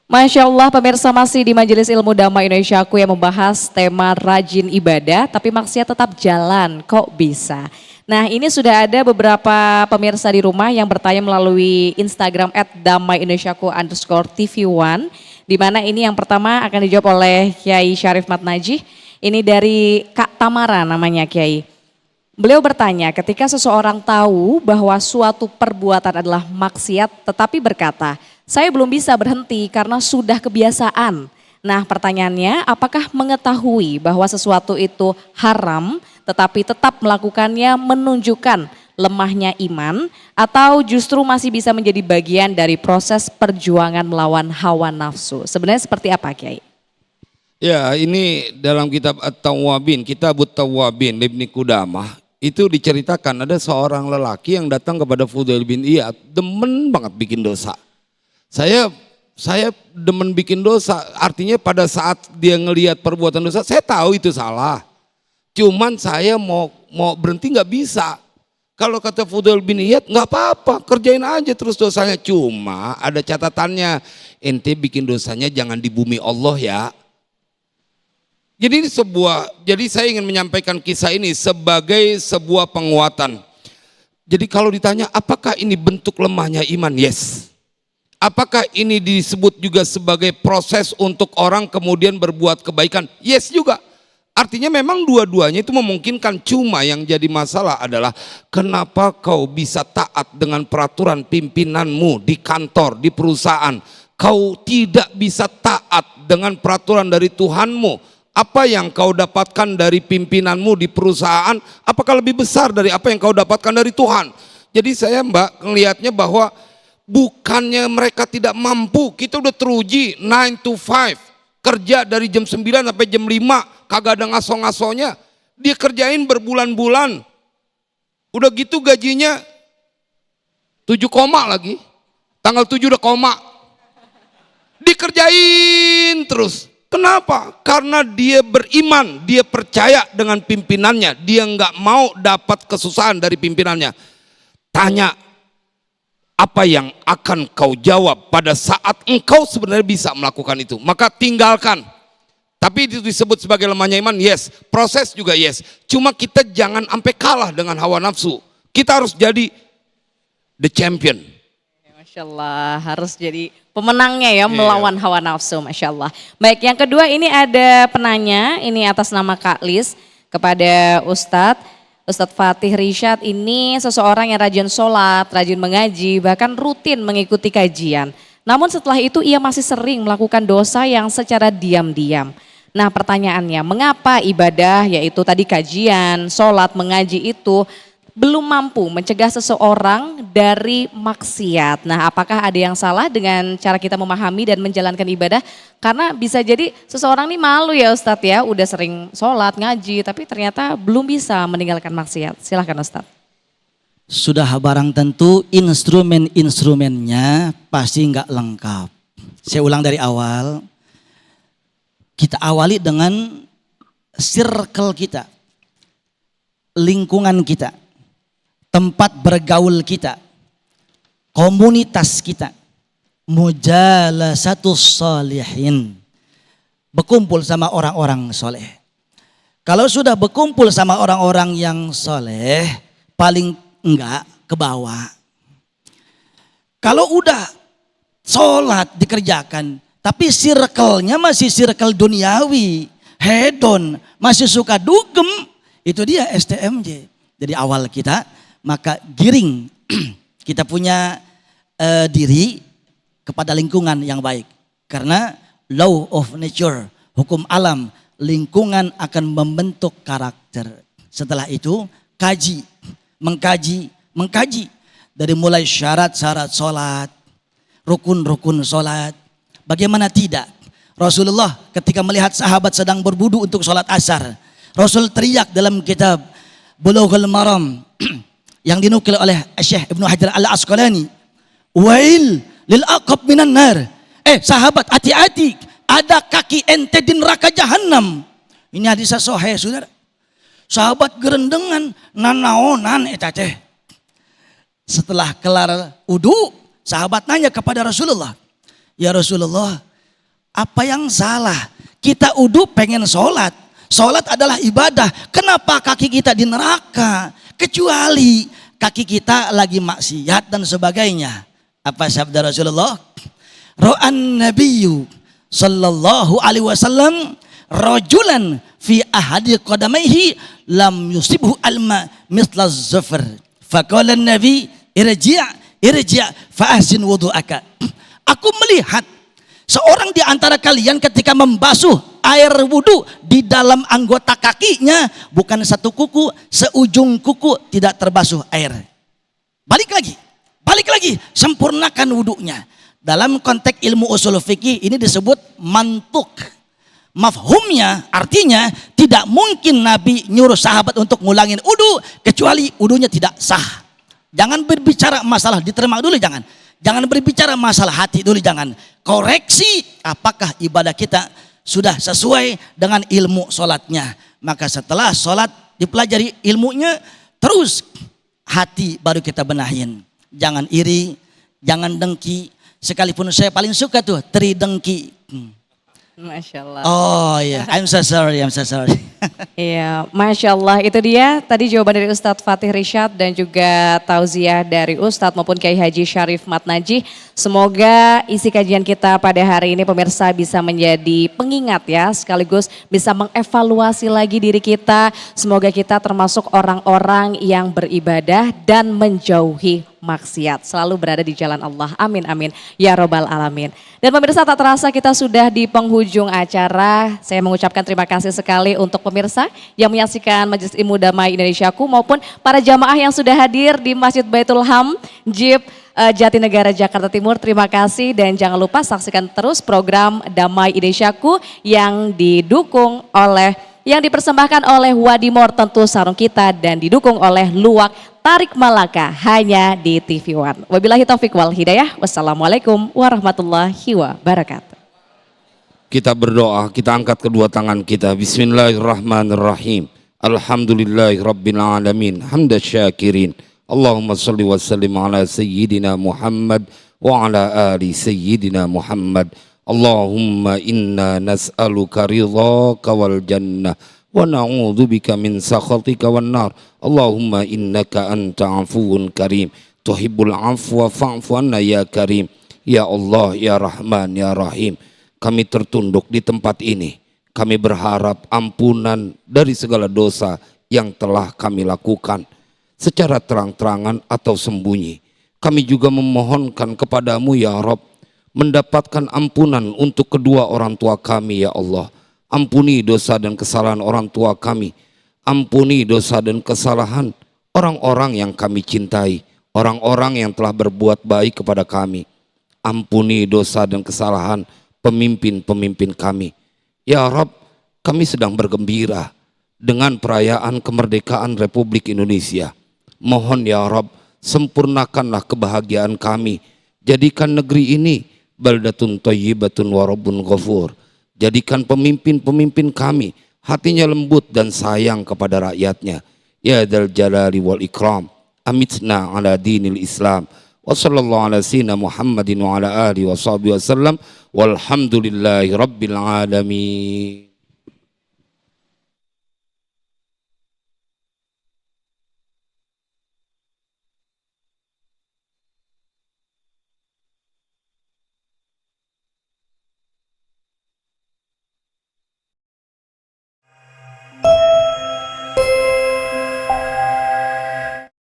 Masya Allah, pemirsa masih di Majelis Ilmu Damai Indonesiaku yang membahas tema rajin ibadah tapi maksiat tetap jalan, kok bisa? Nah, ini sudah ada beberapa pemirsa di rumah yang bertanya melalui Instagram @damaiindonesiaku_tv1, di mana ini yang pertama akan dijawab oleh Kiai Syarif Matnajih. Ini dari Kak Tamara namanya, Kiai. Beliau bertanya, ketika seseorang tahu bahwa suatu perbuatan adalah maksiat tetapi berkata, saya belum bisa berhenti karena sudah kebiasaan. Nah, pertanyaannya, apakah mengetahui bahwa sesuatu itu haram tetapi tetap melakukannya menunjukkan lemahnya iman, atau justru masih bisa menjadi bagian dari proses perjuangan melawan hawa nafsu? Sebenarnya seperti apa, Kiai? Ya, ini dalam kitab At-Tawwabin, Kitab At-Tawwabin Ibnu Qudamah, itu diceritakan ada seorang lelaki yang datang kepada Fudail bin Iyad, demen banget bikin dosa. Saya demen bikin dosa, artinya pada saat dia ngelihat perbuatan dosa, saya tahu itu salah. Cuman saya mau berhenti nggak bisa. Kalau kata Fudail bin Iyad, nggak apa-apa, kerjain aja terus dosanya. Cuma ada catatannya, ente bikin dosanya jangan di bumi Allah ya. Jadi saya ingin menyampaikan kisah ini sebagai sebuah penguatan. Jadi kalau ditanya apakah ini bentuk lemahnya iman? Yes. Apakah ini disebut juga sebagai proses untuk orang kemudian berbuat kebaikan? Yes juga. Artinya memang dua-duanya itu memungkinkan, cuma yang jadi masalah adalah kenapa kau bisa taat dengan peraturan pimpinanmu di kantor, di perusahaan. Kau tidak bisa taat dengan peraturan dari Tuhanmu. Apa yang kau dapatkan dari pimpinanmu di perusahaan, apakah lebih besar dari apa yang kau dapatkan dari Tuhan? Jadi saya melihatnya bahwa bukannya mereka tidak mampu, kita udah teruji 9 to 5, kerja dari jam 9 sampai jam 5, kagak ada ngaso-ngasonya. Dia kerjain berbulan-bulan, udah gitu gajinya 7 koma lagi, tanggal 7 udah koma, dikerjain terus. Kenapa? Karena dia beriman, dia percaya dengan pimpinannya, dia nggak mau dapat kesusahan dari pimpinannya. Tanya, apa yang akan kau jawab pada saat engkau sebenarnya bisa melakukan itu? Maka tinggalkan. Tapi itu disebut sebagai lemahnya iman, yes. Proses juga yes. Cuma kita jangan sampai kalah dengan hawa nafsu. Kita harus jadi the champion. Masya Allah, harus jadi pemenangnya ya, melawan hawa nafsu, Masya Allah. Baik, yang kedua ini ada penanya, ini atas nama Kak Lis kepada Ustadz Fatih Rishad. Ini seseorang yang rajin sholat, rajin mengaji, bahkan rutin mengikuti kajian. Namun setelah itu ia masih sering melakukan dosa yang secara diam-diam. Nah, pertanyaannya, mengapa ibadah yaitu tadi kajian, sholat, mengaji itu belum mampu mencegah seseorang dari maksiat? Nah, apakah ada yang salah dengan cara kita memahami dan menjalankan ibadah? Karena bisa jadi seseorang ini malu ya Ustadz ya, udah sering sholat, ngaji, tapi ternyata belum bisa meninggalkan maksiat. Silahkan Ustadz. Sudah barang tentu instrumen-instrumennya pasti nggak lengkap. Saya ulang dari awal, kita awali dengan circle kita, lingkungan kita, tempat bergaul kita, komunitas kita, mujalasatus sholihin, berkumpul sama orang-orang soleh. Kalau sudah berkumpul sama orang-orang yang soleh, paling enggak ke bawah. Kalau udah sholat dikerjakan, tapi circle-nya masih circle duniawi, hedon, masih suka dugem, itu dia STMJ. Dari awal kita, maka giring kita punya diri kepada lingkungan yang baik. Karena law of nature, hukum alam, lingkungan akan membentuk karakter. Setelah itu kaji, mengkaji. Dari mulai syarat-syarat sholat, rukun-rukun sholat. Bagaimana tidak? Rasulullah ketika melihat sahabat sedang berwudu untuk sholat asar, Rasul teriak dalam kitab Bulughul Maram yang dinukil oleh Syekh Ibnu Hajar Al-Asqalani, wail lil aqab minan nar. Sahabat, hati-hati, ada kaki ente di neraka jahanam. Ini hadis sahih, saudara. Sahabat gerendengan nanaonan eta teh. Setelah kelar wudu, sahabat nanya kepada Rasulullah, ya Rasulullah, Apa yang salah? Kita uduk pengen sholat. Sholat adalah ibadah. Kenapa kaki kita di neraka? Kecuali kaki kita lagi maksiat dan sebagainya. Apa sabda Rasulullah? Ra'an nabiyyu sallallahu alaihi wasallam rajulan fi ahadi qadamaihi lam yusibhu alma mithla zafar. Faqala an-nabi irji' fa ahsin wudu'aka. Aku melihat seorang di antara kalian ketika membasuh air wudu di dalam anggota kakinya, bukan satu kuku, seujung kuku tidak terbasuh air. Balik lagi, sempurnakan wudunya. Dalam konteks ilmu usul fikih ini disebut mantuk. Mafhumnya artinya tidak mungkin Nabi nyuruh sahabat untuk ngulangin wudu kecuali wudunya tidak sah. Jangan berbicara masalah diterima dulu, jangan. Jangan berbicara masalah hati dulu, jangan. Koreksi apakah ibadah kita sudah sesuai dengan ilmu sholatnya. Maka setelah sholat dipelajari ilmunya, terus hati baru kita benahin. Jangan iri, jangan dengki. Sekalipun saya paling suka tuh tridengki. Masya Allah. Oh iya, I'm so sorry. Iya, Masya Allah, itu dia tadi jawaban dari Ustadz Fatih Rishad dan juga tauziah dari Ustadz maupun Kiai Haji Syarif Matnaji. Semoga isi kajian kita pada hari ini pemirsa bisa menjadi pengingat ya, sekaligus bisa mengevaluasi lagi diri kita. Semoga kita termasuk orang-orang yang beribadah dan menjauhi maksiat, selalu berada di jalan Allah. Amin amin ya robbal alamin. Dan pemirsa, tak terasa kita sudah di penghujung acara. Saya mengucapkan terima kasih sekali untuk pemirsa yang menyaksikan Majelis Ilmu Damai Indonesiaku maupun para jamaah yang sudah hadir di Masjid Baitul Ham JIP Jatinegara Jakarta Timur. Terima kasih dan jangan lupa saksikan terus program Damai Indonesiaku yang dipersembahkan oleh Wadimor Tentu Sarung Kita dan didukung oleh Luwak Tarik Malaka hanya di TV One. Wabillahi taufiq wal hidayah. Wassalamualaikum warahmatullahi wabarakatuh. Kita berdoa, kita angkat kedua tangan kita. Bismillahirrahmanirrahim. Alhamdulillahi rabbil alamin. Hamda syakirin. Allahumma salli wa sallim ala sayyidina Muhammad wa ala ali sayyidina Muhammad. Allahumma inna nas'aluka ridhaka wal jannah wa na'udzubika min sakhatika wan nar. Allahumma innaka anta afuwun karim tuhibbul afwa fa'fu anna ya karim. Ya Allah, ya Rahman, ya Rahim, kami tertunduk di tempat ini. Kami berharap ampunan dari segala dosa yang telah kami lakukan secara terang-terangan atau sembunyi. Kami juga memohonkan kepadamu ya Rabb mendapatkan ampunan untuk kedua orang tua kami ya Allah. Ampuni dosa dan kesalahan orang tua kami. Ampuni dosa dan kesalahan orang-orang yang kami cintai, orang-orang yang telah berbuat baik kepada kami. Ampuni dosa dan kesalahan pemimpin-pemimpin kami. Ya Rabb, kami sedang bergembira dengan perayaan kemerdekaan Republik Indonesia. Mohon ya Rabb, sempurnakanlah kebahagiaan kami. Jadikan negeri ini baldatun thayyibatun wa rabbun ghafur. Jadikan pemimpin-pemimpin kami hatinya lembut dan sayang kepada rakyatnya. Ya dzal jalali wal ikram. Amitna ala dinil Islam. Wa sallallahu ala sayyidina Muhammadin wa ala alihi wa sahbihi wasallam. Walhamdulillahi rabbil alamin.